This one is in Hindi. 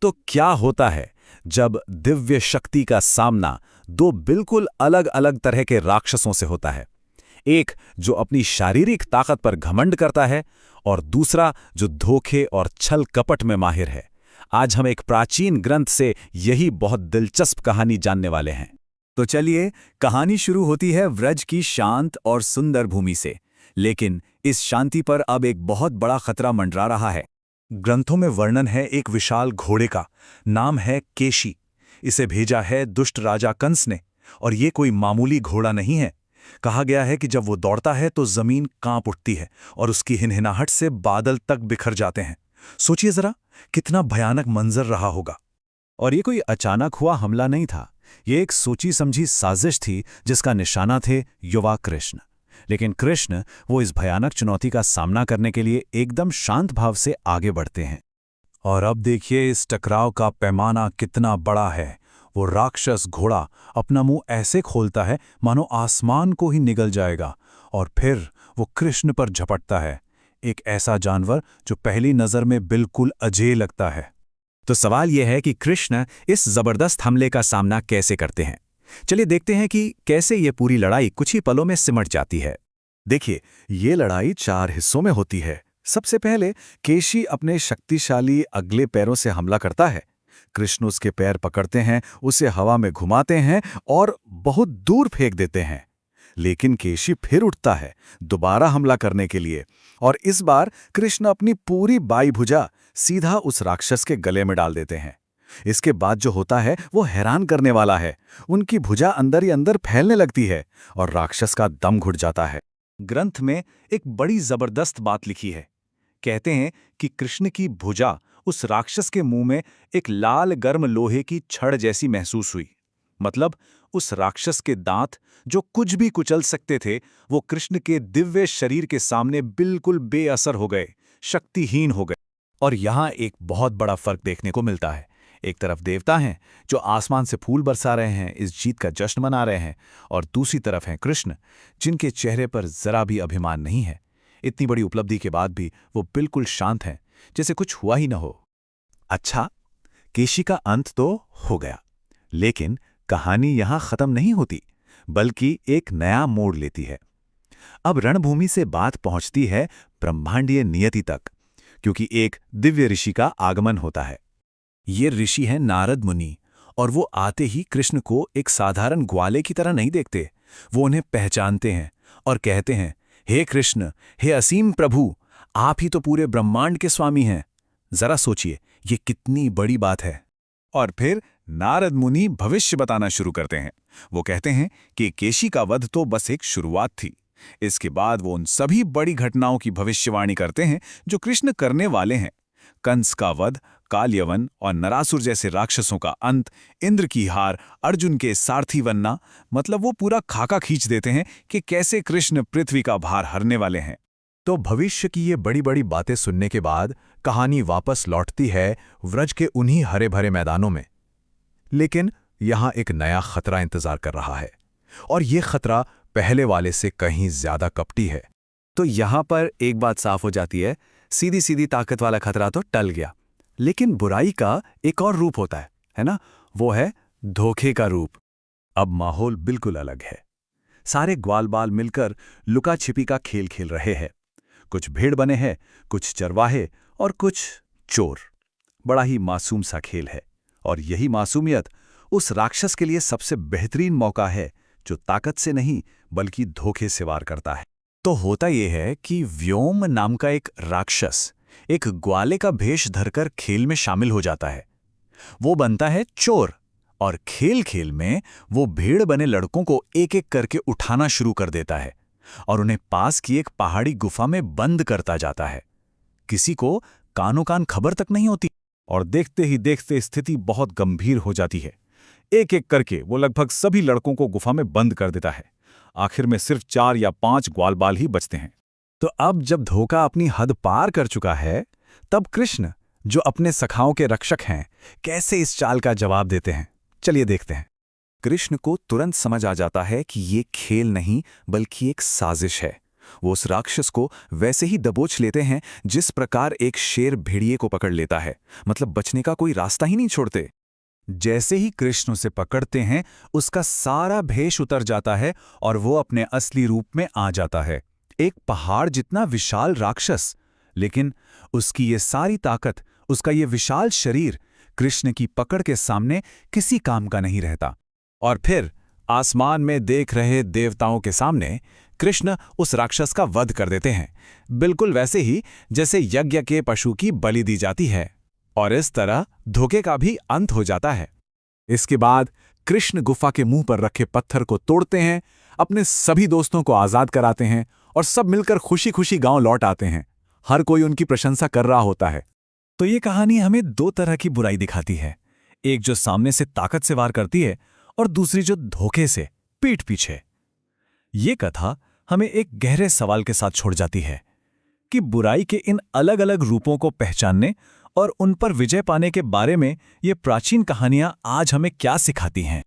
तो क्या होता है जब दिव्य शक्ति का सामना दो बिल्कुल अलग अलग तरह के राक्षसों से होता है? एक जो अपनी शारीरिक ताकत पर घमंड करता है और दूसरा जो धोखे और छल कपट में माहिर है। आज हम एक प्राचीन ग्रंथ से यही बहुत दिलचस्प कहानी जानने वाले हैं। तो चलिए, कहानी शुरू होती है व्रज की शांत और सुंदर भूमि से। लेकिन इस शांति पर अब एक बहुत बड़ा खतरा मंडरा रहा है। ग्रंथों में वर्णन है एक विशाल घोड़े का, नाम है केशी। इसे भेजा है दुष्ट राजा कंस ने, और ये कोई मामूली घोड़ा नहीं है। कहा गया है कि जब वो दौड़ता है तो जमीन कांप उठती है और उसकी हिनहिनाहट से बादल तक बिखर जाते हैं। सोचिए जरा, कितना भयानक मंजर रहा होगा। और ये कोई अचानक हुआ हमला नहीं था, ये एक सोची समझी साजिश थी जिसका निशाना थे युवा कृष्ण। लेकिन कृष्ण वो इस भयानक चुनौती का सामना करने के लिए एकदम शांत भाव से आगे बढ़ते हैं। और अब देखिए इस टकराव का पैमाना कितना बड़ा है। वो राक्षस घोड़ा अपना मुंह ऐसे खोलता है मानो आसमान को ही निगल जाएगा, और फिर वो कृष्ण पर झपटता है। एक ऐसा जानवर जो पहली नजर में बिल्कुल अजेय लगता है। तो सवाल यह है कि कृष्ण इस जबरदस्त हमले का सामना कैसे करते हैं। चलिए देखते हैं कि कैसे ये पूरी लड़ाई कुछ ही पलों में सिमट जाती है। देखिए, ये लड़ाई 4 हिस्सों में होती है। सबसे पहले केशी अपने शक्तिशाली अगले पैरों से हमला करता है। कृष्ण उसके पैर पकड़ते हैं, उसे हवा में घुमाते हैं और बहुत दूर फेंक देते हैं। लेकिन केशी फिर उठता है दोबारा हमला करने के लिए, और इस बार कृष्ण अपनी पूरी बाई भुजा सीधा उस राक्षस के गले में डाल देते हैं। इसके बाद जो होता है वो हैरान करने वाला है। उनकी भुजा अंदर ही अंदर फैलने लगती है और राक्षस का दम घुट जाता है। ग्रंथ में एक बड़ी जबरदस्त बात लिखी है। कहते हैं कि कृष्ण की भुजा उस राक्षस के मुंह में एक लाल गर्म लोहे की छड़ जैसी महसूस हुई। मतलब उस राक्षस के दांत जो कुछ भी कुचल सकते थे, वो कृष्ण के दिव्य शरीर के सामने बिल्कुल बेअसर हो गए, शक्तिहीन हो गए। और यहाँ एक बहुत बड़ा फर्क देखने को मिलता है। एक तरफ देवता हैं जो आसमान से फूल बरसा रहे हैं, इस जीत का जश्न मना रहे हैं, और दूसरी तरफ हैं कृष्ण, जिनके चेहरे पर जरा भी अभिमान नहीं है। इतनी बड़ी उपलब्धि के बाद भी वो बिल्कुल शांत हैं, जैसे कुछ हुआ ही न हो। अच्छा, केशी का अंत तो हो गया, लेकिन कहानी यहां खत्म नहीं होती, बल्कि एक नया मोड़ लेती है। अब रणभूमि से बात पहुंचती है ब्रह्मांडीय नियति तक, क्योंकि एक दिव्य ऋषि का आगमन होता है। ये ऋषि हैं नारद मुनि, और वो आते ही कृष्ण को एक साधारण ग्वाले की तरह नहीं देखते। वो उन्हें पहचानते हैं और कहते हैं, हे कृष्ण, हे असीम प्रभु, आप ही तो पूरे ब्रह्मांड के स्वामी हैं। जरा सोचिए, ये कितनी बड़ी बात है। और फिर नारद मुनि भविष्य बताना शुरू करते हैं। वो कहते हैं कि केशी का वध तो बस एक शुरुआत थी। इसके बाद वो उन सभी बड़ी घटनाओं की भविष्यवाणी करते हैं जो कृष्ण करने वाले हैं। कंस का वध, कालयवन और नरासुर जैसे राक्षसों का अंत, इंद्र की हार, अर्जुन के सारथी बनना। मतलब वो पूरा खाका खींच देते हैं कि कैसे कृष्ण पृथ्वी का भार हरने वाले हैं। तो भविष्य की ये बड़ी बड़ी बातें सुनने के बाद कहानी वापस लौटती है व्रज के उन्हीं हरे भरे मैदानों में। लेकिन यहां एक नया खतरा इंतजार कर रहा है, और ये खतरा पहले वाले से कहीं ज्यादा कपटी है। तो यहां पर एक बात साफ हो जाती है, सीधी सीधी ताकत वाला खतरा तो टल गया, लेकिन बुराई का एक और रूप होता है ना? वो है धोखे का रूप। अब माहौल बिल्कुल अलग है। सारे ग्वाल बाल मिलकर लुका छिपी का खेल खेल रहे हैं। कुछ भेड़ बने हैं, कुछ चरवाहे और कुछ चोर। बड़ा ही मासूम सा खेल है, और यही मासूमियत उस राक्षस के लिए सबसे बेहतरीन मौका है जो ताकत से नहीं बल्कि धोखे से वार करता है। तो होता यह है कि व्योम नाम का एक राक्षस एक ग्वाले का भेष धरकर खेल में शामिल हो जाता है। वो बनता है चोर, और खेल खेल में वो भेड़ बने लड़कों को एक एक करके उठाना शुरू कर देता है और उन्हें पास की एक पहाड़ी गुफा में बंद करता जाता है। किसी को कानो कान खबर तक नहीं होती, और देखते ही देखते स्थिति बहुत गंभीर हो जाती है। एक एक करके वो लगभग सभी लड़कों को गुफा में बंद कर देता है। आखिर में सिर्फ 4 या 5 ग्वालबाल ही बचते हैं। तो अब जब धोखा अपनी हद पार कर चुका है, तब कृष्ण, जो अपने सखाओं के रक्षक हैं, कैसे इस चाल का जवाब देते हैं, चलिए देखते हैं। कृष्ण को तुरंत समझ आ जाता है कि ये खेल नहीं बल्कि एक साजिश है, वो उस राक्षस को वैसे ही दबोच लेते हैं जिस प्रकार एक शेर भेड़िए को पकड़ लेता है, मतलब बचने का कोई रास्ता ही नहीं छोड़ते। जैसे ही कृष्ण उसे पकड़ते हैं, उसका सारा भेष उतर जाता है और वो अपने असली रूप में आ जाता है, एक पहाड़ जितना विशाल राक्षस। लेकिन उसकी ये सारी ताकत, उसका ये विशाल शरीर कृष्ण की पकड़ के सामने किसी काम का नहीं रहता। और फिर आसमान में देख रहे देवताओं के सामने कृष्ण उस राक्षस का वध कर देते हैं, बिल्कुल वैसे ही जैसे यज्ञ के पशु की बलि दी जाती है। और इस तरह धोखे का भी अंत हो जाता है। इसके बाद कृष्ण गुफा के मुंह पर रखे पत्थर को तोड़ते हैं, अपने सभी दोस्तों को आजाद कराते हैं और सब मिलकर खुशी खुशी गांव लौट आते हैं। हर कोई उनकी प्रशंसा कर रहा होता है। तो ये कहानी हमें दो तरह की बुराई दिखाती है, एक जो सामने से ताकत से वार करती है और दूसरी जो धोखे से, पीठ पीछे। ये कथा हमें एक गहरे सवाल के साथ छोड़ जाती है कि बुराई के इन अलग अलग रूपों को पहचानने और उन पर विजय पाने के बारे में ये प्राचीन कहानियां आज हमें क्या सिखाती हैं।